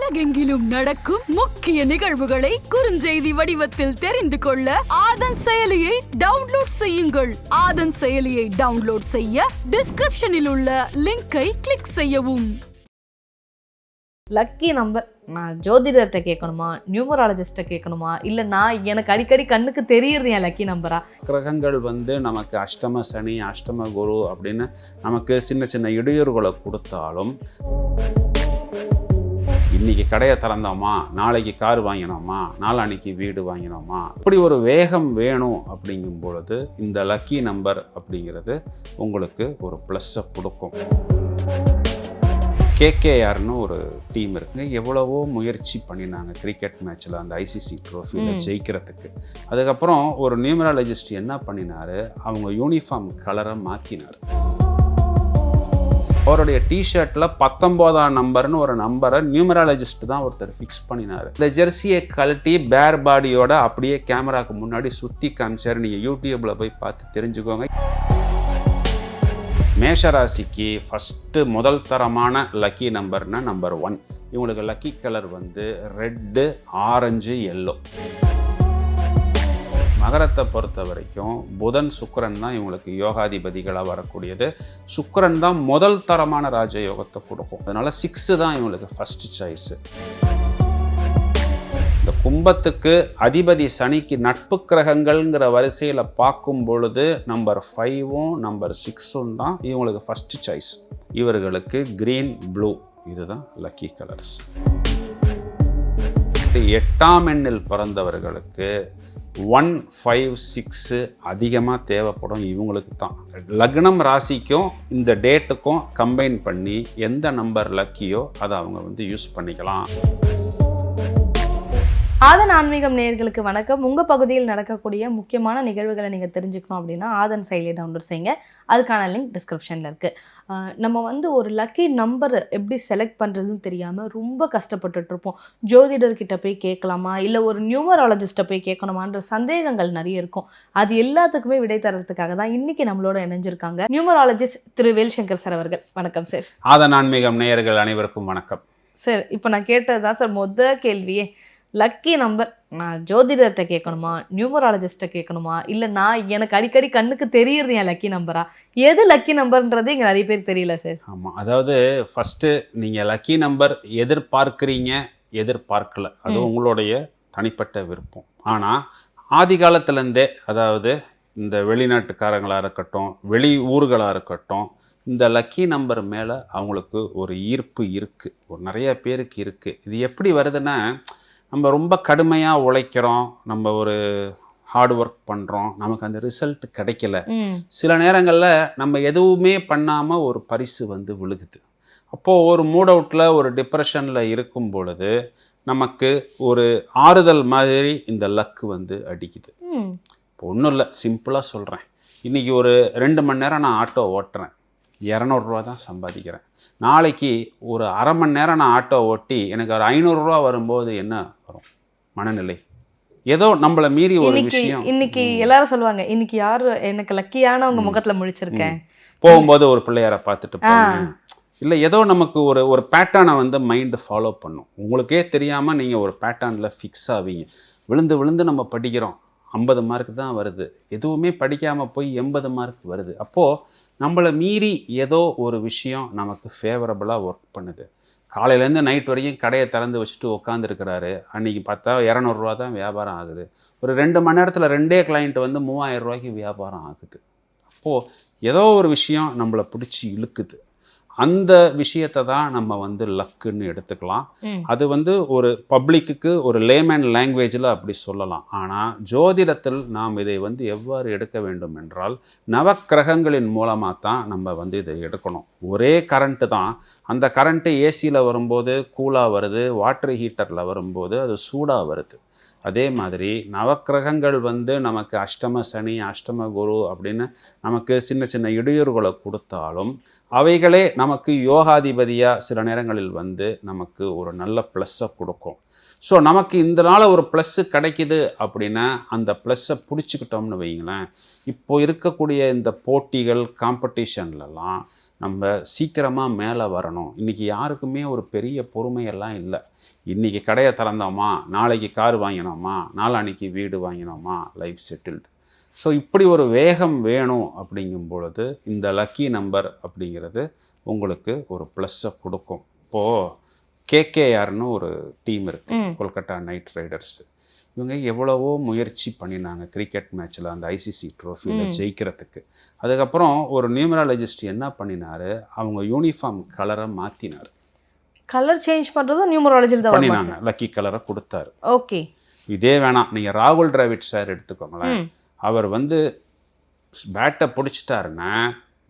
உலகெங்கிலும் நடக்கும் முக்கிய நிகழ்வுகளை குறுஞ்செய்தி வடிவத்தில் தெரிந்து கொள்ள ஆதன் செயலியை டவுன்லோட் செய்யுங்கள். ஆதன் செயலியை டவுன்லோட் செய்ய டிஸ்கிரிப்ஷனில் உள்ள லிங்கை கிளிக் செய்யவும். லக்கி நம்பர் நான் ஜோதிடர்கிட்ட கேட்கணுமா, நியூமராலஜிஸ்ட்டை கேட்கணுமா, இல்லை நான் எனக்கு அடிக்கடி கண்ணுக்கு தெரியறது என் லக்கி நம்பரா? கிரகங்கள் நமக்கு அஷ்டம சனி, அஷ்டம குரு அப்படின்னு நமக்கு சின்ன சின்ன இடையூறுகளை கொடுத்தாலும், இன்னைக்கு கடையை திறந்தோமா, நாளைக்கு கார் வாங்கினோமா, நாளான்னைக்கு வீடு வாங்கினோமா, இப்படி ஒரு வேகம் வேணும் அப்படிங்கும் பொழுது இந்த லக்கி நம்பர் அப்படிங்கிறது உங்களுக்கு ஒரு ப்ளஸ்ஸை கொடுக்கும். கேகேஆர்னு ஒரு டீம் இருக்குங்க. எவ்வளவோ முயற்சி பண்ணினாங்க கிரிக்கெட் மேட்ச்சில் அந்த ஐசிசி ட்ரோஃபியில் ஜெயிக்கிறதுக்கு. அதுக்கப்புறம் ஒரு நியூமராலஜிஸ்ட் என்ன பண்ணினார், அவங்க யூனிஃபார்ம் கலரை மாற்றினார். அவருடைய டிஷர்ட்டில் 19ஆம் நம்பர்னு ஒரு நம்பரை நியூமராலஜிஸ்ட் தான் ஒருத்தர் ஃபிக்ஸ் பண்ணினார். இந்த ஜெர்சியை கழட்டி பேர் பாடியோட அப்படியே கேமராவுக்கு முன்னாடி சுற்றி காமிச்சார். நீங்கள் யூடியூப்பில் போய் பார்த்து தெரிஞ்சுக்கோங்க. மேஷராசிக்கு ஃபஸ்ட்டு முதல் தரமான லக்கி நம்பர்னா நம்பர் 1. இவங்களுக்கு lucky colour red, orange, yellow. மகரத்தை பொறுத்த வரைக்கும் புதன், சுக்கிரன் தான் இவங்களுக்கு யோகாதிபதிகளாக வரக்கூடியது. சுக்கிரன் தான் முதல் தரமான ராஜயோகத்தை கொடுக்கும். அதனால 6 தான் இவங்களுக்கு ஃபஸ்ட்டு சாய்ஸு. இந்த கும்பத்துக்கு அதிபதி சனிக்கு நட்பு கிரகங்கள்ங்கிற வரிசையில் பார்க்கும் பொழுது நம்பர் 5ம் நம்பர் 6ம் தான் இவங்களுக்கு ஃபஸ்ட்டு சாய்ஸ். இவர்களுக்கு கிரீன், ப்ளூ இதுதான் லக்கி கலர்ஸ். 8ஆம் எண்ணில் பிறந்தவர்களுக்கு 1, 5, 6 அதிகமாக தேவைப்படும். இவங்களுக்கு தான் லக்னம் ராசிக்கும் இந்த டேட்டுக்கும் கம்பைன் பண்ணி எந்த நம்பர் லக்கியோ அதை அவங்க யூஸ் பண்ணிக்கலாம். ஆதன் ஆன்மீகம் நேயர்களுக்கு வணக்கம். உங்கள் பகுதியில் நடக்கக்கூடிய முக்கியமான நிகழ்வுகளை நீங்கள் தெரிஞ்சுக்கணும் அப்படின்னா ஆதன் செயலியை டவுன்லோட் செய்யுங்க. அதுக்கான லிங்க் டிஸ்கிரிப்ஷனில் இருக்குது. நம்ம ஒரு லக்கி நம்பர் எப்படி செலக்ட் பண்ணுறதுன்னு தெரியாமல் ரொம்ப கஷ்டப்பட்டுட்ருப்போம். ஜோதிடர்கிட்ட போய் கேட்கலாமா, இல்லை ஒரு நியூமராலஜிஸ்ட்டை போய் கேட்கணுமான்ற சந்தேகங்கள் நிறைய இருக்கும். அது எல்லாத்துக்குமே விடை தரத்துக்காக தான் இன்றைக்கி நம்மளோட இணைஞ்சிருக்காங்க நியூமராலஜிஸ்ட் திரு வேல்சங்கர் சார் அவர்கள். வணக்கம் சார். ஆதன் ஆன்மீகம் நேயர்கள் அனைவருக்கும் வணக்கம் சார். இப்போ நான் கேட்டது தான் சார் முதல் கேள்வியே. லக்கி நம்பர் நான் ஜோதிடர்கிட்ட கேட்கணுமா, நியூமராலஜிஸ்ட்டை கேட்கணுமா, இல்லை நான் எனக்கு அடிக்கடி கண்ணுக்கு தெரியறது என் லக்கி நம்பரா? எது லக்கி நம்பர்ன்றது இங்கே நிறைய பேர் தெரியல சார். ஆமாம், அதாவது ஃபஸ்ட்டு நீங்கள் லக்கி நம்பர் எதிர்பார்க்குறீங்க, எதிர்பார்க்கல, அது உங்களுடைய தனிப்பட்ட விருப்பம். ஆனால் ஆதி காலத்துலேருந்தே, அதாவது இந்த வெளிநாட்டுக்காரங்களாக இருக்கட்டும், வெளி ஊர்களாக இருக்கட்டும், இந்த லக்கி நம்பர் மேலே அவங்களுக்கு ஒரு ஈர்ப்பு இருக்குது, ஒரு நிறைய பேருக்கு இருக்குது. இது எப்படி வருதுன்னா, நம்ம ரொம்ப கடுமையாக உழைக்கிறோம், நம்ம ஒரு ஹார்ட் ஒர்க் பண்ணுறோம், நமக்கு அந்த ரிசல்ட் கிடைக்கல. சில நேரங்களில் நம்ம எதுவுமே பண்ணாமல் ஒரு பரிசு விழுகுது. அப்போது ஒரு மூட் அவுட்டில், ஒரு டிப்ரெஷனில் இருக்கும் பொழுது நமக்கு ஒரு ஆறுதல் மாதிரி இந்த லக்கு அடிக்குது. இப்போ ஒன்றும் இல்லை, சிம்பிளாக சொல்கிறேன். இன்றைக்கி ஒரு 2 மணி நேரம் நான் ஆட்டோ ஓட்டுறேன், 200 ரூபா தான் சம்பாதிக்கிறேன். நாளைக்கு ஒரு அரை மணி நேரம் நான் ஆட்டோ ஓட்டி எனக்கு ஒரு 500 ரூபா வரும்போது என்ன வரும் மனநிலை? ஏதோ நம்மளை மீறி ஒரு விஷயம். இன்னைக்கு எல்லாரும் சொல்லுவாங்க, இன்னைக்கு யாரு எனக்கு லக்கியானவங்க முகத்துல முழிச்சிருக்கேன், போகும்போது ஒரு பிள்ளையாரை பார்த்துட்டு போங்க, இல்லை ஏதோ நமக்கு ஒரு பேட்டர்னை மைண்டு ஃபாலோ பண்ணும். உங்களுக்கே தெரியாமல் நீங்கள் ஒரு பேட்டர்னில் ஃபிக்ஸ் ஆவீங்க. விழுந்து விழுந்து நம்ம படிக்கிறோம், 50 மார்க் தான் வருது. எதுவுமே படிக்காமல் போய் 80 மார்க் வருது. அப்போது நம்மளை மீறி ஏதோ ஒரு விஷயம் நமக்கு ஃபேவரபுளாக ஒர்க் பண்ணுது. காலையிலேருந்து நைட் வரைக்கும் கடையை திறந்து வச்சுட்டு உட்காந்துருக்கிறாரு. அன்றைக்கி பார்த்தா 200 ரூபா தான் வியாபாரம் ஆகுது. ஒரு 2 மணி நேரத்தில் 2 கிளைண்ட் 3000 ரூபாய்க்கு வியாபாரம் ஆகுது. அப்போது ஏதோ ஒரு விஷயம் நம்மளை பிடிச்சி இழுக்குது. அந்த விஷயத்தை தான் நம்ம லக்குன்னு எடுத்துக்கலாம். அது ஒரு பப்ளிக்கு ஒரு லேமேன் லாங்குவேஜில் அப்படி சொல்லலாம். ஆனால் ஜோதிடத்தில் நாம் இதை எவ்வாறு எடுக்க வேண்டும் என்றால், நவக்கிரகங்களின் மூலமாக தான் நம்ம இதை எடுக்கணும். ஒரே கரண்ட்டு தான், அந்த கரண்ட்டு ஏசியில் வரும்போது கூலாக வருது, வாட்டர் ஹீட்டரில் வரும்போது அது சூடாக வருது. அதே மாதிரி நவக்கிரகங்கள் நமக்கு அஷ்டம சனி, அஷ்டம குரு அப்படின்னு நமக்கு சின்ன சின்ன இடையூறுகளை கொடுத்தாலும், அவைகளே நமக்கு யோகாதிபதியாக சில நேரங்களில் நமக்கு ஒரு நல்ல ப்ளஸ்ஸை கொடுக்கும். ஸோ நமக்கு இந்த நாள் ஒரு ப்ளஸ்ஸு கிடைக்கிது அப்படின்னா அந்த ப்ளஸ்ஸை பிடிச்சிக்கிட்டோம்னு வைங்களேன், இப்போ இருக்கக்கூடிய இந்த போட்டிகள், காம்படிஷன்லலாம் நம்ம சீக்கிரமாக மேலே வரணும். இன்றைக்கி யாருக்குமே ஒரு பெரிய பொறுமையெல்லாம் இல்லை. இன்றைக்கி கடையை திறந்தோமா, நாளைக்கு கார் வாங்கினோமா, நாளான்னைக்கு வீடு வாங்கினோமா, லைஃப் செட்டில்டு. ஸோ இப்படி ஒரு வேகம் வேணும் அப்படிங்கும் பொழுது இந்த லக்கி நம்பர் அப்படிங்கிறது உங்களுக்கு ஒரு ப்ளஸ்ஸை கொடுக்கும். இப்போது கேகேஆர்னு ஒரு டீம் இருக்குது, கொல்கட்டா நைட் ரைடர்ஸ். இவங்க எவ்வளவோ முயற்சி பண்ணினாங்க கிரிக்கெட் மேட்ச்சில் அந்த ஐசிசி ட்ரோஃபியில் ஜெயிக்கிறதுக்கு. அதுக்கப்புறம் ஒரு நியூமராலஜிஸ்ட் என்ன பண்ணினார், அவங்க யூனிஃபார்ம் கலரை மாற்றினார். கலர் சேஞ்ச் பண்ணுறதும் நியூமராலஜியில் தான் பண்ணினாங்க, லக்கி கலரை கொடுத்தாரு. ஓகே, இதே வேணாம், நீங்கள் ராகுல் டிராவிட் சார் எடுத்துக்கோங்களேன். அவர் வந்து பேட்டை பிடிச்சிட்டாருன்னா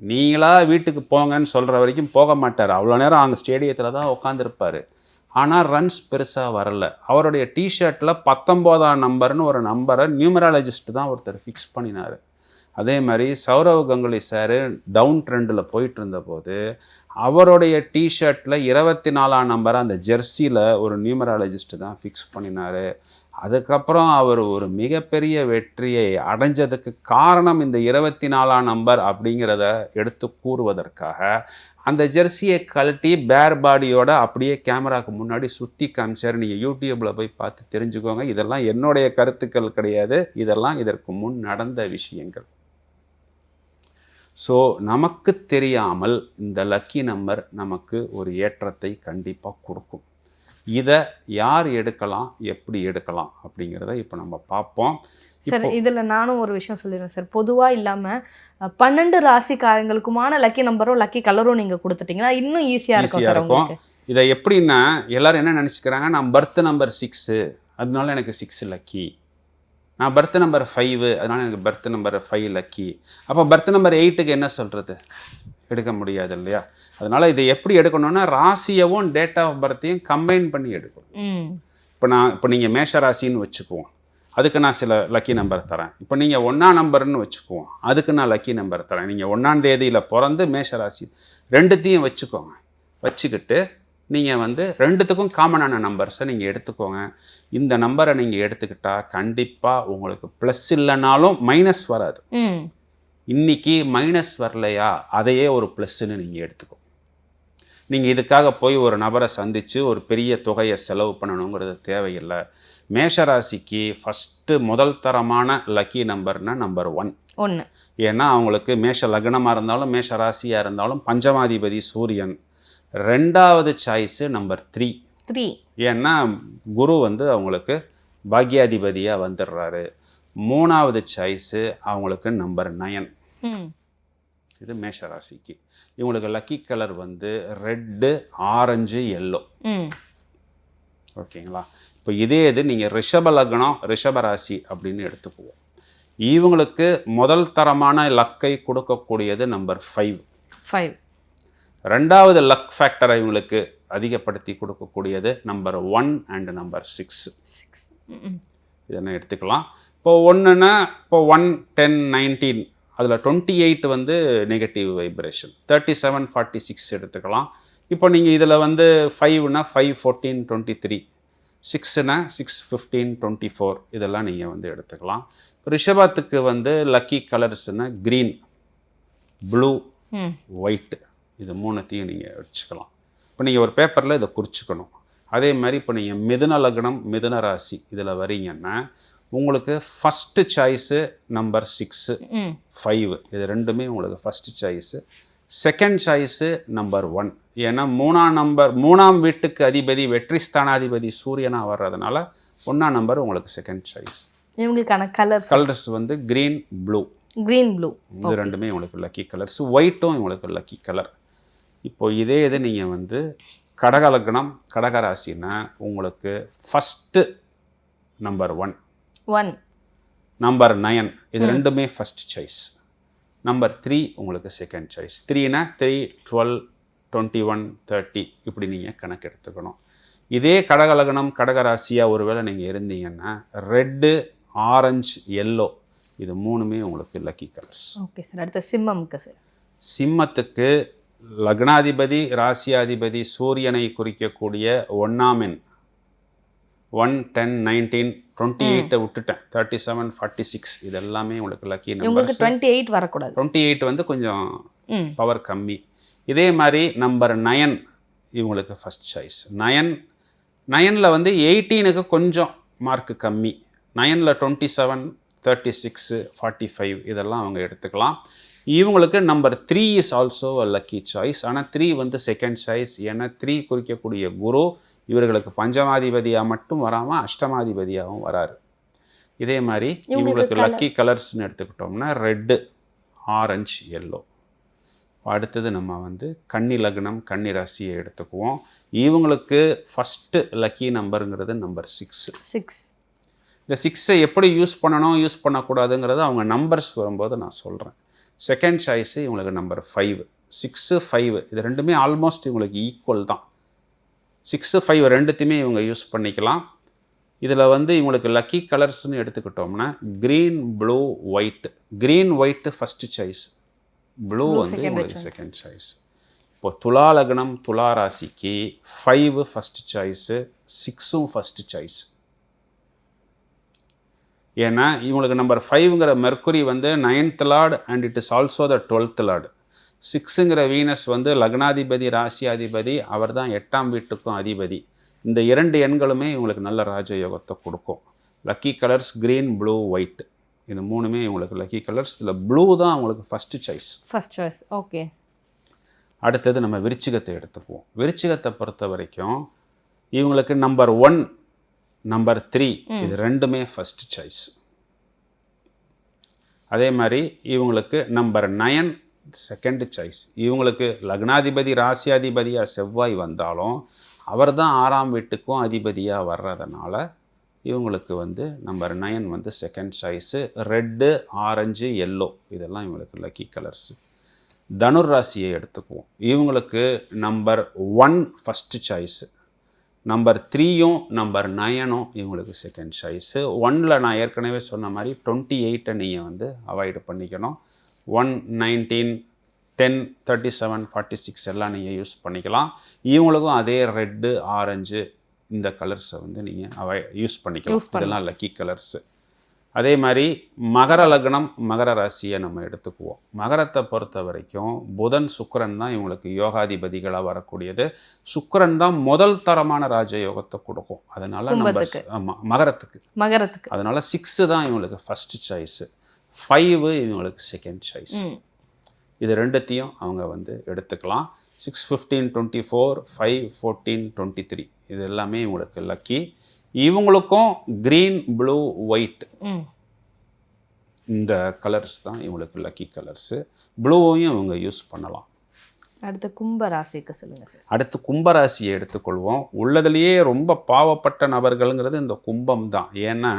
நீங்களா வீட்டுக்கு போங்கன்னு சொல்கிற வரைக்கும் போக மாட்டார். அவ்வளோ நேரம் அங்கே ஸ்டேடியத்தில் தான் உட்காந்துருப்பார். ஆனால் ரன்ஸ் பெருசாக வரல. அவருடைய டிஷர்ட்டில் 19ஆம் நம்பர்னு ஒரு நம்பரை நியூமராலஜிஸ்ட் தான் ஒருத்தர் ஃபிக்ஸ் பண்ணினார். அதே மாதிரி சௌரவ் கங்குலி சார் டவுன் ட்ரெண்டில் போயிட்டு இருந்தபோது அவருடைய டிஷர்ட்டில் 24ஆம் நம்பரை அந்த ஜெர்சியில் ஒரு நியூமராலஜிஸ்ட் தான் ஃபிக்ஸ் பண்ணினார். அதுக்கப்புறம் அவர் ஒரு மிகப்பெரிய வெற்றியை அடைஞ்சதுக்கு காரணம் இந்த 24ஆம் நம்பர் அப்படிங்கிறத எடுத்து கூறுவதற்காக அந்த ஜெர்சியை கழட்டி பேர் பாடியோட அப்படியே கேமராவுக்கு முன்னாடி சுற்றி காமிச்சார். நீங்கள் யூடியூப்பில் போய் பார்த்து தெரிஞ்சுக்கோங்க. இதெல்லாம் என்னுடைய கருத்துக்கள் கிடையாது, இதெல்லாம் இதற்கு முன் நடந்த விஷயங்கள். ஸோ நமக்கு தெரியாமல் இந்த லக்கி நம்பர் நமக்கு ஒரு ஏற்றத்தை கண்டிப்பாக கொடுக்கும். இதை யார் எடுக்கலாம், எப்படி எடுக்கலாம் அப்படிங்கிறத இப்போ நம்ம பார்ப்போம். சார் இதில் நானும் ஒரு விஷயம் சொல்லிடுறேன் சார். பொதுவாக இல்லாமல் 12 ராசிக்காரங்களுக்குமான லக்கி நம்பரும் லக்கி கலரும் நீங்கள் கொடுத்துட்டீங்கன்னா இன்னும் ஈஸியாக இருக்கும். இதை எப்படின்னா எல்லாரும் என்ன நினச்சிக்கிறாங்க, நான் பர்த் நம்பர் 6 அதனால எனக்கு 6 லக்கி, நான் பர்த் நம்பர் 5 அதனால எனக்கு பர்த் நம்பர் 5 லக்கி. அப்போ பர்த் நம்பர் 8க்கு என்ன சொல்கிறது, எடுக்க முடியாது இல்லையா? அதனால் இதை எப்படி எடுக்கணும்னா ராசியவும் டேட் ஆஃப் பர்த்தையும் கம்பைன் பண்ணி எடுக்கணும். இப்போ நீங்கள் மேஷ ராசின்னு வச்சுக்குவோம், அதுக்கு நான் சில லக்கி நம்பர் தரேன். இப்போ நீங்கள் 1ஆம் நம்பர்னு வச்சுக்குவோம், அதுக்கு நான் லக்கி நம்பர் தரேன். நீங்கள் 1ஆம் தேதியில் பிறந்து மேஷ ராசி ரெண்டுத்தையும் வச்சுக்கோங்க. வச்சுக்கிட்டு நீங்கள் வந்து ரெண்டுத்துக்கும் காமனான நம்பர்ஸை நீங்கள் எடுத்துக்கோங்க. இந்த நம்பரை நீங்கள் எடுத்துக்கிட்டால் கண்டிப்பாக உங்களுக்கு ப்ளஸ் இல்லைனாலும் மைனஸ் வராது. இன்னைக்கு மைனஸ் வரலையா, அதையே ஒரு ப்ளஸ்ன்னு நீங்கள் எடுத்துக்கோ. நீங்கள் இதுக்காக போய் ஒரு நபரை சந்தித்து ஒரு பெரிய தொகையை செலவு பண்ணணுங்கிறது தேவையில்லை. மேஷராசிக்கு ஃபஸ்ட்டு முதல் தரமான லக்கி நம்பர்னால் நம்பர் 1. ஏன்னா அவங்களுக்கு மேஷ லக்னமாக இருந்தாலும் மேஷ ராசியாக இருந்தாலும் பஞ்சமாதிபதி சூரியன். 2வது சாய்ஸு நம்பர் 3. ஏன்னா குரு வந்து அவங்களுக்கு பாக்யாதிபதியாக வந்துடுறாரு. 3வது சாய்ஸு அவங்களுக்கு நம்பர் 9. இது மேஷராசிக்கு. இவங்களுக்கு லக்கி கலர் வந்து ரெட்டு, ஆரஞ்சு, எல்லோ. ஓகேங்களா? இப்போ இதே இது நீங்கள் ரிஷப லக்னம் ரிஷபராசி அப்படின்னு எடுத்துக்குவோம். இவங்களுக்கு முதல் தரமான லக்கை கொடுக்கக்கூடியது நம்பர் 5. 2வது லக் ஃபேக்டரை இவங்களுக்கு அதிகப்படுத்தி கொடுக்கக்கூடியது நம்பர் 1 அண்ட் நம்பர் 6. இதெல்லாம் எடுத்துக்கலாம். இப்போ 1ன்னா இப்போ 1, 10, 19 அதில் 28 வந்து நெகட்டிவ் வைப்ரேஷன். 37, 46 எடுத்துக்கலாம். இப்போ நீங்கள் இதில் வந்து 5னா 5, 14, 23, 6னா 6, 15, 24 இதெல்லாம் நீங்கள் வந்து எடுத்துக்கலாம். ரிஷபத்துக்கு வந்து லக்கி கலர்ஸ்னால் க்ரீன், ப்ளூ, ஒயிட் இது 3த்தையும் நீங்கள் வச்சுக்கலாம். இப்போ நீங்கள் ஒரு பேப்பரில் இதை குறிச்சிக்கணும். அதே மாதிரி இப்போ நீங்கள் மிதுன லக்னம் மிதுன ராசி இதில் வரீங்கன்னா உங்களுக்கு ஃபஸ்ட்டு சாய்ஸு நம்பர் 6, 5 இது ரெண்டுமே உங்களுக்கு first choice. Second choice number 1. ஏன்னா 3ஆம் வீட்டுக்கு அதிபதி வெற்றி ஸ்தானாதிபதி சூரியனாக வர்றதுனால 1ஆம் நம்பர் உங்களுக்கு செகண்ட் சாய்ஸ். இவங்களுக்கான கலர்ஸ் வந்து க்ரீன், ப்ளூ. இது ரெண்டுமே உங்களுக்கு லக்கி கலர்ஸ். ஒயிட்டும் உங்களுக்கு லக்கி கலர். இப்போ இதே இது நீங்கள் வந்து கடக லக்னம் கடகராசின்னா உங்களுக்கு ஃபஸ்ட்டு நம்பர் 1, நம்பர் 9 இது ரெண்டுமே ஃபஸ்ட் சாய்ஸ். நம்பர் 3 உங்களுக்கு செகண்ட் சாய்ஸ். 3னா 3, 12, 21, 30 இப்படி நீங்கள் கணக்கு எடுத்துக்கணும். இதே கடகலகனம் கடகராசியாக ஒருவேளை நீங்கள் இருந்தீங்கன்னா ரெட்டு, ஆரஞ்சு, எல்லோ இது 3மே உங்களுக்கு லக்கி கலர்ஸ். Okay sir. அடுத்த சிம்மம்க்கு சார். சிம்மத்துக்கு லக்னாதிபதி ராசியாதிபதி சூரியனை குறிக்கக்கூடிய 1ஆம் எண் 1, 10, 19, 28 விட்டுட்டேன். 37, 46 இது எல்லாமே உங்களுக்கு லக்கி நம்பர்ஸ். 28 வரக்கூடாது. 28 வந்து கொஞ்சம் பவர் கம்மி. இதே மாதிரி நம்பர் 9 இவங்களுக்கு ஃபஸ்ட் சாய்ஸ். 9ல் வந்து 18க்கு கொஞ்சம் மார்க்கு கம்மி. 9ல் 27, 36, 45 இதெல்லாம் அவங்க எடுத்துக்கலாம். இவங்களுக்கு number 3 is also a lucky choice. ஆனால் 3 வந்து செகண்ட் சாய்ஸ். ஏன்னா 3 குறிக்கக்கூடிய குரு இவர்களுக்கு பஞ்சமாதிபதியாக மட்டும் வராமல் அஷ்டமாதிபதியாகவும் வராரு. இதே மாதிரி இவங்களுக்கு லக்கி கலர்ஸ்னு எடுத்துக்கிட்டோம்னா ரெட்டு, ஆரஞ்சு, எல்லோ. அடுத்தது நம்ம வந்து கன்னி லக்னம், கன்னி ராசியை எடுத்துக்குவோம். இவங்களுக்கு ஃபஸ்ட்டு லக்கி நம்பருங்கிறது நம்பர் 6. இந்த 6ஐ எப்படி யூஸ் பண்ணணும், யூஸ் பண்ணக்கூடாதுங்கிறது அவங்க நம்பர்ஸ் வரும்போது நான் சொல்கிறேன். செகண்ட் சாய்ஸு இவங்களுக்கு நம்பர் 5. 6, 5 இது ரெண்டுமே ஆல்மோஸ்ட் இவங்களுக்கு ஈக்குவல் தான். 6, 5 ரெண்டுத்தையுமே இவங்க யூஸ் பண்ணிக்கலாம். இதில் வந்து இவங்களுக்கு லக்கி கலர்ஸ்னு எடுத்துக்கிட்டோம்னா green, blue, white. Green, white first choice, blue வந்து இவங்களுக்கு செகண்ட் சாய்ஸ். இப்போ துலா லக்னம், துலா ராசிக்கு 5 ஃபஸ்ட்டு சாய்ஸு, 6ம் ஃபஸ்ட்டு சாய்ஸ். ஏன்னா இவங்களுக்கு நம்பர் 5ங்கிற மெர்க்குரி வந்து 9th lord and it is also the 12th lord. 6ங்கிற வீனஸ் வந்து லக்னாதிபதி, ராசியாதிபதி, அவர் தான் 8ஆம் வீட்டுக்கும் அதிபதி. இந்த 2 எண்களுமே இவங்களுக்கு நல்ல ராஜயோகத்தை கொடுக்கும். Lucky colours green, blue, white இது 3மே இவங்களுக்கு லக்கி கலர்ஸ். இதில் ப்ளூ தான் அவங்களுக்கு ஃபஸ்ட்டு சாய்ஸ். ஓகே. அடுத்தது நம்ம விருச்சிகத்தை எடுத்துக்குவோம். விருச்சிகத்தை பொறுத்த வரைக்கும் இவங்களுக்கு நம்பர் 1, நம்பர் 3 இது ரெண்டுமே ஃபஸ்ட் சாய்ஸ். அதே மாதிரி இவங்களுக்கு நம்பர் 9 செகண்ட் சாய்ஸ். இவங்களுக்கு லக்னாதிபதி, ராசியாதிபதியாக செவ்வாய் வந்தாலும் அவர் தான் 6ஆம் வீட்டுக்கும் அதிபதியாக வர்றதுனால இவங்களுக்கு வந்து நம்பர் 9 வந்து second choice. Red, orange, yellow இதெல்லாம் இவங்களுக்கு லக்கி கலர்ஸு. தனுர் ராசியை எடுத்துக்குவோம். இவங்களுக்கு நம்பர் 1 ஃபஸ்ட்டு சாய்ஸு, நம்பர் 3யும் நம்பர் 9ம் இவங்களுக்கு செகண்ட் சாய்ஸு. 1ல் நான் ஏற்கனவே சொன்ன மாதிரி 28 நீங்கள் வந்து அவாய்டு பண்ணிக்கணும். 1, 19, 10, 37, 46 எல்லாம் நீங்கள் யூஸ் பண்ணிக்கலாம். இவங்களுக்கும் அதே ரெட்டு, ஆரஞ்சு இந்த கலர்ஸை வந்து நீங்கள் யூஸ் பண்ணிக்கலாம். இதெல்லாம் லக்கி கலர்ஸு. அதே மாதிரி மகர லக்னம், மகர ராசியை நம்ம எடுத்துக்குவோம். மகரத்தை பொறுத்த வரைக்கும் புதன், சுக்கிரன் தான் இவங்களுக்கு யோகாதிபதிகளாக வரக்கூடியது. சுக்கிரன் தான் முதல் தரமான ராஜயோகத்தை கொடுக்கும். அதனால ஆமாம் மகரத்துக்கு அதனால 6 தான் இவங்களுக்கு ஃபஸ்ட்டு சாய்ஸு, 5 இவங்களுக்கு செகண்ட் சாய்ஸ். இது ரெண்டுத்தையும் அவங்க வந்து எடுத்துக்கலாம். 6, 15, 24, 5, 14, 23 இது எல்லாமே இவங்களுக்கு லக்கி. இவங்களுக்கும் க்ரீன், ப்ளூ, ஒயிட் இந்த கலர்ஸ் தான் இவங்களுக்கு லக்கி கலர்ஸு. ப்ளூவையும் இவங்க யூஸ் பண்ணலாம். அடுத்து கும்பராசிக்கு சொல்லுங்கள் சார். அடுத்து கும்பராசியை எடுத்துக்கொள்வோம். உள்ளதுலேயே ரொம்ப பாவப்பட்ட நபர்கள்ங்கிறது இந்த கும்பம் தான். ஏன்னா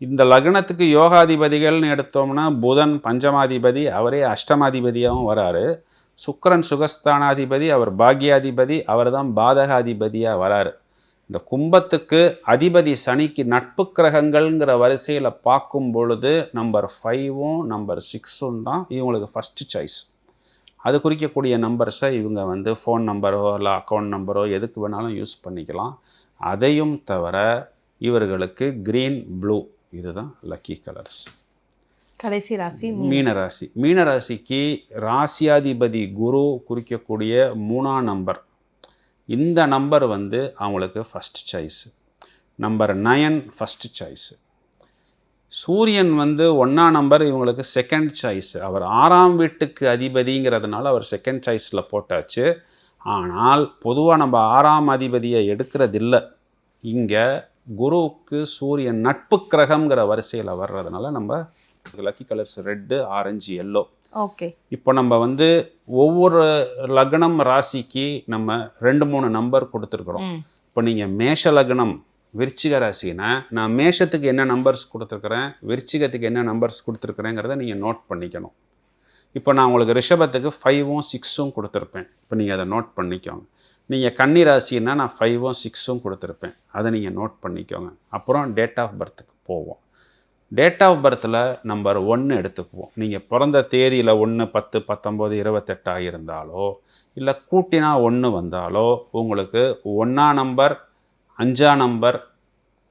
இந்த லக்னத்துக்கு யோகாதிபதிகள்னு எடுத்தோம்னா புதன் பஞ்சமாதிபதி, அவரே அஷ்டமாதிபதியாகவும் வராரு. சுக்கிரன் சுகஸ்தானாதிபதி, அவர் பாக்யாதிபதி, அவர் தான் பாதகாதிபதியாக வராரு. இந்த கும்பத்துக்கு அதிபதி சனிக்கு நட்பு கிரகங்கள்ங்கிற வரிசையில் பார்க்கும் பொழுது நம்பர் 5ம் நம்பர் 6ம் தான் இவங்களுக்கு ஃபஸ்ட்டு சாய்ஸ். அது குறிக்கக்கூடிய நம்பர்ஸை இவங்க வந்து ஃபோன் நம்பரோ இல்லை அக்கௌண்ட் நம்பரோ எதுக்கு வேணாலும் யூஸ் பண்ணிக்கலாம். அதையும் தவிர இவர்களுக்கு க்ரீன், ப்ளூ இதுதான் லக்கி கலர்ஸ். கடைசி ராசி மீனராசி. மீனராசிக்கு ராசியாதிபதி குரு குறிக்கக்கூடிய 3ஆம் நம்பர். இந்த நம்பர் வந்து அவங்களுக்கு first choice. Number 9 first choice. சூரியன் வந்து 1ஆம் நம்பர் இவங்களுக்கு செகண்ட் சாய்ஸு. அவர் 6ஆம் வீட்டுக்கு அதிபதிங்கிறதுனால அவர் செகண்ட் சாய்ஸில் போட்டாச்சு. ஆனால் பொதுவாக நம்ம 6ஆம் அதிபதியை எடுக்கிறதில்லை. இங்கே குருவுக்கு சூரியன் நட்பு கிரகங்கிற வரிசையில் வர்றதுனால நம்ம lucky colours red, orange, yellow. Okay. இப்போ நம்ம வந்து ஒவ்வொரு லக்னம் ராசிக்கு நம்ம 2-3 நம்பர் கொடுத்துருக்குறோம். இப்போ நீங்கள் மேஷ லக்னம், விருச்சிக ராசினா நான் மேஷத்துக்கு என்ன நம்பர்ஸ் கொடுத்துருக்குறேன், விருச்சிகத்துக்கு என்ன நம்பர்ஸ் கொடுத்துருக்குறேங்கிறத நீங்கள் நோட் பண்ணிக்கணும். இப்போ நான் உங்களுக்கு ரிஷபத்துக்கு 5ம் 6ம் கொடுத்துருப்பேன். இப்போ நீங்கள் அதை நோட் பண்ணிக்கோங்க. நீங்கள் கன்னி ராசின்னா நான் 5ம் 6ம் கொடுத்துருப்பேன். அதை நீங்கள் நோட் பண்ணிக்கோங்க. அப்புறம் டேட் ஆஃப் பர்த்துக்கு போவோம். டேட் ஆஃப் பர்த்தில் நம்பர் 1 எடுத்துக்குவோம். நீங்கள் பிறந்த தேதியில் 1, 10, 19, 28 இருந்தாலோ இல்லை கூட்டினா 1 வந்தாலோ உங்களுக்கு 1ஆம் நம்பர், 5ஆம் நம்பர்,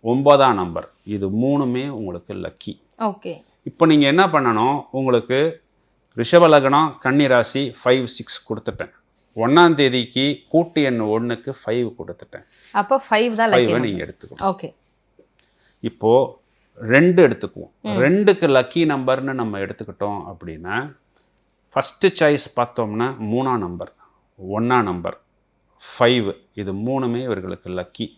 9ஆம் நம்பர் இது 3மே உங்களுக்கு லக்கி. ஓகே. இப்போ நீங்கள் என்ன பண்ணணும், உங்களுக்கு ரிஷப லக்னம், கன்னி ராசி 5, 6 கொடுத்துட்டேன். 1ஆம் தேதிக்கு கூட்டு எண் 1க்கு 5 கொடுத்துட்டேன். அப்போ 5 தான் லக்கி 5 நீங்கள் எடுத்துக்கணும். ஓகே. இப்போது 2 எடுத்துக்குவோம். 2க்கு லக்கி நம்பர்னு நம்ம எடுத்துக்கிட்டோம் அப்படின்னா ஃபஸ்ட்டு சாய்ஸ் பார்த்தோம்னா 3ஆம் நம்பர், 1ஆம் நம்பர், 5 இது 3மே இவர்களுக்கு லக்கி.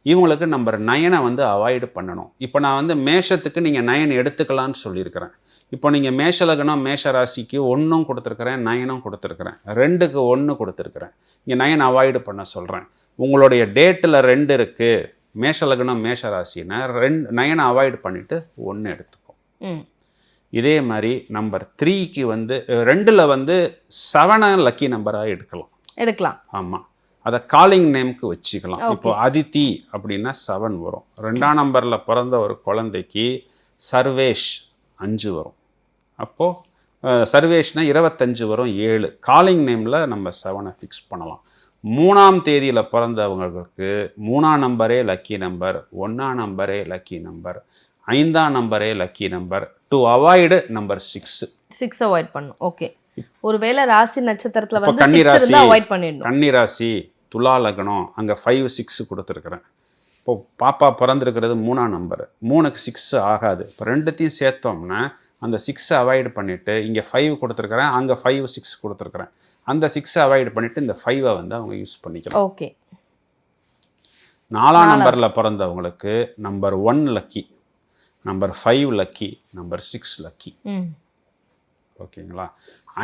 இவங்களுக்கு நம்பர் 9 வந்து அவாய்டு பண்ணணும். இப்போ நான் வந்து மேஷத்துக்கு நீங்கள் 9 எடுத்துக்கலான்னு சொல்லியிருக்கிறேன். இப்போ நீங்கள் மேஷ லக்னம் மேஷ ராசிக்கு 1ம் கொடுத்துருக்குறேன், 9ம் கொடுத்துருக்குறேன், 2க்கு 1 கொடுத்துருக்குறேன். இங்கே 9 அவாய்டு பண்ண சொல்கிறேன். உங்களுடைய டேட்டில் 2 இருக்குது, மேஷ லக்னம் மேஷ ராசின்னா 9 அவாய்டு பண்ணிவிட்டு 1 எடுத்துக்கும். இதே மாதிரி நம்பர் 3க்கு வந்து 2ல் வந்து 7 லக்கி நம்பராக எடுக்கலாம். ஆமாம், அதை காலிங் நேம்க்கு வச்சுக்கலாம். இப்போ அதித்தி அப்படின்னா 7 வரும். 2ஆம் நம்பரில் பிறந்த ஒரு குழந்தைக்கு சர்வேஷ் 5 வரும். அப்போது சர்வேஷ்னா 25 வரும், 7. காலிங் நேமில் நம்ம 7 ஃபிக்ஸ் பண்ணலாம். 3ஆம் தேதியில் பிறந்தவங்களுக்கு 3ஆம் நம்பரே லக்கி நம்பர், 1ஆம் நம்பரே லக்கி நம்பர், 5ஆம் நம்பரே lucky number. To avoid number 6 avoid பண்ணும். ஓகே. ஒருவேளை ராசி நட்சத்திரத்தில் வந்து 6 இருந்தா அவாய்ட் பண்ணிடணும். கன்னி ராசி, துலா லக்னம், அங்கே 5 6 கொடுத்துருக்குறேன். இப்போ பாப்பா பிறந்திருக்கிறது 3ஆம் நம்பர், 3க்கு 6 ஆகாது. இப்போ ரெண்டுத்தையும் சேர்த்தோம்னா அந்த 6 அவாய்டு பண்ணிவிட்டு இங்கே 5 கொடுத்துருக்குறேன், அங்கே 5 6 கொடுத்துருக்குறேன். அந்த 6 அவாய்டு பண்ணிவிட்டு இந்த 5 வந்து அவங்க யூஸ் பண்ணிக்கலாம். ஓகே. 4ஆம் நம்பரில் பிறந்தவங்களுக்கு number 1 lucky, number 5 lucky, number 6 lucky. ஓகேங்களா?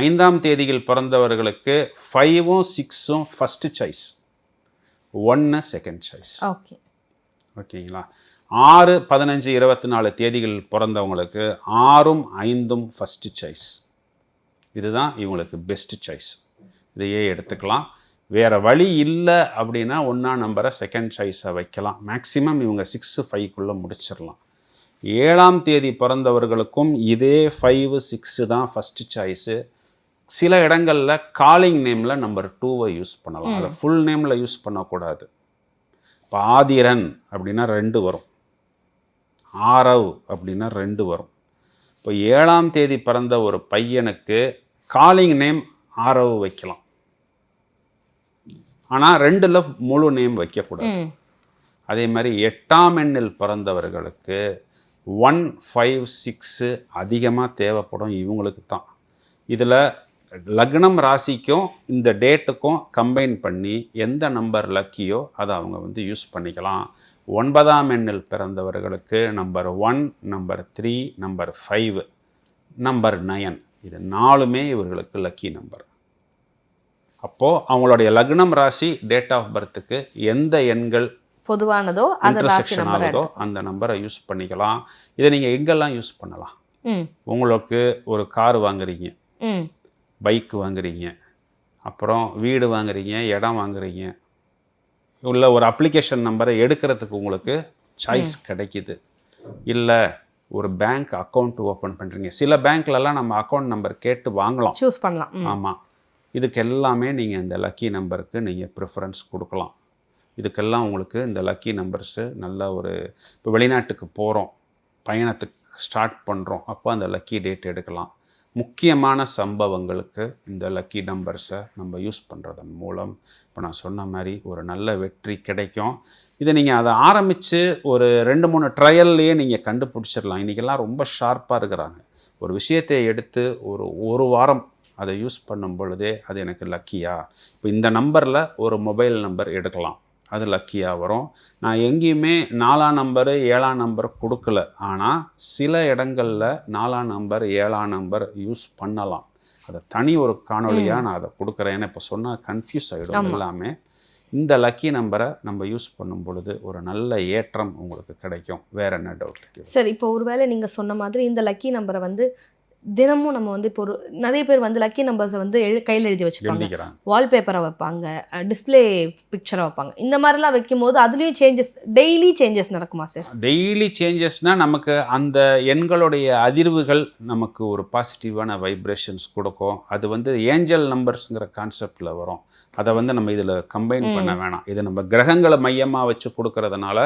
5ஆம் தேதியில் பிறந்தவர்களுக்கு 5ம் 6ம் first choice, 1 second choice. Okay. ஓகேங்களா? 6, 15, 24 தேதிகள் பிறந்தவங்களுக்கு 6ம் 5ம் ஃபஸ்ட்டு சாய்ஸ். இதுதான் இவங்களுக்கு பெஸ்ட்டு சாய்ஸ். இதையே எடுத்துக்கலாம். வேறு வழி இல்லை அப்படின்னா 1ஆம் நம்பரை செகண்ட் சாய்ஸாக வைக்கலாம். மேக்ஸிமம் இவங்க 6, 5க்குள்ளே முடிச்சிடலாம். 7ஆம் தேதி பிறந்தவர்களுக்கும் இதே 5, 6 தான் ஃபஸ்ட்டு சாய்ஸு. சில இடங்களில் காலிங் நேமில் நம்பர் 2வை யூஸ் பண்ணலாம். அதை ஃபுல் நேமில் யூஸ் பண்ணக்கூடாது. இப்போ ஆதிரன் அப்படின்னா 2 வரும், ஆரவ் அப்படின்னா 2 வரும். இப்போ 7ஆம் தேதி பிறந்த ஒரு பையனுக்கு காலிங் நேம் ஆரவ் வைக்கலாம், ஆனால் 2ல் முழு நேம் வைக்கக்கூடாது. அதே மாதிரி 8ஆம் எண்ணில் பிறந்தவர்களுக்கு 1, 5, 6 அதிகமாக தேவைப்படும் இவங்களுக்கு தான். இதில் லக்னம் ராசிக்கும் இந்த டேட்டுக்கும் கம்பைன் பண்ணி எந்த நம்பர் லக்கியோ அதை அவங்க வந்து யூஸ் பண்ணிக்கலாம். 9ஆம் எண்ணில் பிறந்தவர்களுக்கு நம்பர் 1, நம்பர் 3, நம்பர் 5, நம்பர் 9 இது 4மே இவர்களுக்கு லக்கி நம்பர். அப்போது அவங்களுடைய லக்னம் ராசி டேட் ஆஃப் பர்த்துக்கு எந்த எண்கள் பொதுவானதோ இன்டர்செக்ஷன் ஆகுதோ அந்த நம்பரை யூஸ் பண்ணிக்கலாம். இதை நீங்கள் எங்கெல்லாம் யூஸ் பண்ணலாம்? உங்களுக்கு ஒரு கார் வாங்குறீங்க, பைக் வாங்குறீங்க, அப்புறம் வீடு வாங்குறீங்க, இடம் வாங்குறீங்க, உள்ள ஒரு அப்ளிகேஷன் நம்பரை எடுக்கிறதுக்கு உங்களுக்கு சாய்ஸ் கிடைக்கிது. இல்லை ஒரு பேங்க் அக்கௌண்ட் ஓப்பன் பண்ணுறீங்க, சில பேங்க்லலாம் நம்ம அக்கௌண்ட் நம்பர் கேட்டு வாங்கலாம், சூஸ் பண்ணலாம். ஆமாம், இதுக்கு எல்லாமே நீங்கள் இந்த லக்கி நம்பருக்கு நீங்கள் ப்ரிஃபரன்ஸ் கொடுக்கலாம். இதுக்கெல்லாம் உங்களுக்கு இந்த லக்கி நம்பர்ஸு நல்ல ஒரு, இப்போ வெளிநாட்டுக்கு போகிறோம், பயணத்துக்கு ஸ்டார்ட் பண்ணுறோம், அப்போ அந்த லக்கி டேட் எடுக்கலாம். முக்கியமான சம்பவங்களுக்கு இந்த லக்கி நம்பர்ஸை நம்ம யூஸ் பண்ணுறதன் மூலம் இப்போ நான் சொன்ன மாதிரி ஒரு நல்ல வெற்றி கிடைக்கும். இதை நீங்கள் அதை ஆரம்பித்து ஒரு 2-3 ட்ரையல்லையே நீங்கள் கண்டுபிடிச்சிடலாம். இன்றைக்கெல்லாம் ரொம்ப ஷார்ப்பாக இருக்கிறாங்க. ஒரு விஷயத்தை எடுத்து ஒரு வாரம் அதை யூஸ் பண்ணும் பொழுதே அது எனக்கு லக்கியா, இப்போ இந்த நம்பரில் ஒரு மொபைல் நம்பர் எடுக்கலாம், அது லக்கியாக வரும். நான் எங்கேயுமே 4ஆம் நம்பரு 7ஆம் நம்பர் கொடுக்கல, ஆனால் சில இடங்களில் 4ஆம் நம்பர் 7ஆம் நம்பர் யூஸ் பண்ணலாம். அதை தனி ஒரு காணொலியாக நான் அதை கொடுக்குறேன். ஏன்னா இப்போ சொன்னால் கன்ஃபியூஸ் ஆகிடும் எல்லாமே. இந்த லக்கி நம்பரை நம்ம யூஸ் பண்ணும் பொழுது ஒரு நல்ல ஏற்றம் உங்களுக்கு கிடைக்கும். வேறு என்ன டவுட்? சரி, இப்போ ஒருவேளை நீங்கள் சொன்ன மாதிரி இந்த லக்கி நம்பரை வந்து தினமும் நம்ம வந்து இப்போ நிறைய பேர் வந்து லக்கி நம்பர்ஸை வந்து கையில் எழுதி வச்சுப்பாங்க, வால்பேப்பரை வைப்பாங்க, டிஸ்பிளே பிக்சரை வைப்பாங்க. இந்த மாதிரிலாம் வைக்கும் போது அதுலேயும் சேஞ்சஸ், டெய்லி சேஞ்சஸ் நடக்குமா சார்? டெய்லி சேஞ்சஸ்னால் நமக்கு அந்த எண்களுடைய அதிர்வுகள் நமக்கு ஒரு பாசிட்டிவான வைப்ரேஷன்ஸ் கொடுக்கும். அது வந்து ஏஞ்சல் நம்பர்ஸுங்கிற கான்செப்டில் வரும். அதை வந்து நம்ம இதில் கம்பைன் பண்ண வேணாம். இது நம்ம கிரகங்களை மையமாக வச்சு கொடுக்கறதுனால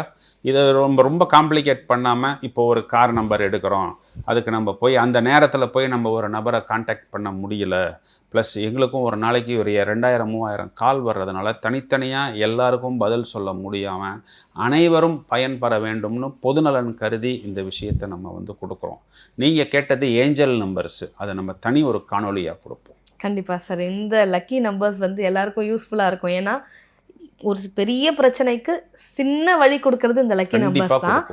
இதை ரொம்ப ரொம்ப காம்ப்ளிகேட் பண்ணாமல், இப்போ ஒரு கார் நம்பர் எடுக்கிறோம், அதுக்கு நம்ம போய் அந்த நேரத்தில் போய் நம்ம ஒரு நபரை காண்டாக்ட் பண்ண முடியல, ப்ளஸ் எங்களுக்கும் ஒரு நாளைக்கு ஒரு 2000-3000 கால் வர்றதுனால தனித்தனியாக எல்லாருக்கும் பதில் சொல்ல முடியாமல் அனைவரும் பயன்பெற வேண்டும்னு பொதுநலன் கருதி இந்த விஷயத்தை நம்ம வந்து கொடுக்குறோம். நீங்கள் கேட்டது ஏஞ்சல் நம்பர்ஸு, அதை நம்ம தனி ஒரு காணொலியாக கொடுப்போம். கண்டிப்பாக சார். இந்த லக்கி நம்பர்ஸ் வந்து எல்லாருக்கும் யூஸ்ஃபுல்லாக இருக்கும். ஏன்னா ஒரு பெரிய பிரச்சனைக்கு சின்ன வழி கொடுக்கறது இந்த லக்கி நம்பர்ஸ் தான்.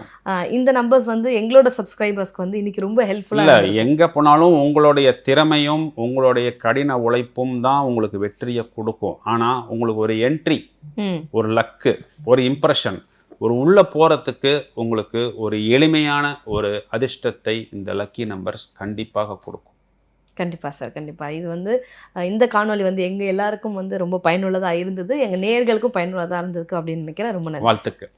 இந்த நம்பர்ஸ் வந்து எங்களோட சப்ஸ்கிரைபர்ஸ்க்கு வந்து இன்னைக்கு ரொம்ப ஹெல்ப்ஃபுல்லாக இல்லை, எங்கே போனாலும் உங்களுடைய திறமையும் உங்களுடைய கடின உழைப்பும் தான் உங்களுக்கு வெற்றியை கொடுக்கும். ஆனால் உங்களுக்கு ஒரு என்ட்ரி, ஒரு லக்கு, ஒரு இம்ப்ரெஷன், ஒரு உள்ளே போகிறதுக்கு உங்களுக்கு ஒரு எளிமையான ஒரு அதிர்ஷ்டத்தை இந்த லக்கி நம்பர்ஸ் கண்டிப்பாக கொடுக்கும். கண்டிப்பாக சார், கண்டிப்பாக. இது வந்து இந்த காணொலி வந்து எங்கள் எல்லாருக்கும் வந்து ரொம்ப பயனுள்ளதாக இருந்தது, எங்கள் நேயர்களுக்கும் பயனுள்ளதாக இருந்திருக்கு அப்படின்னு நினைக்கிறேன். ரொம்ப நன்றி. வாழ்த்துக்கள்.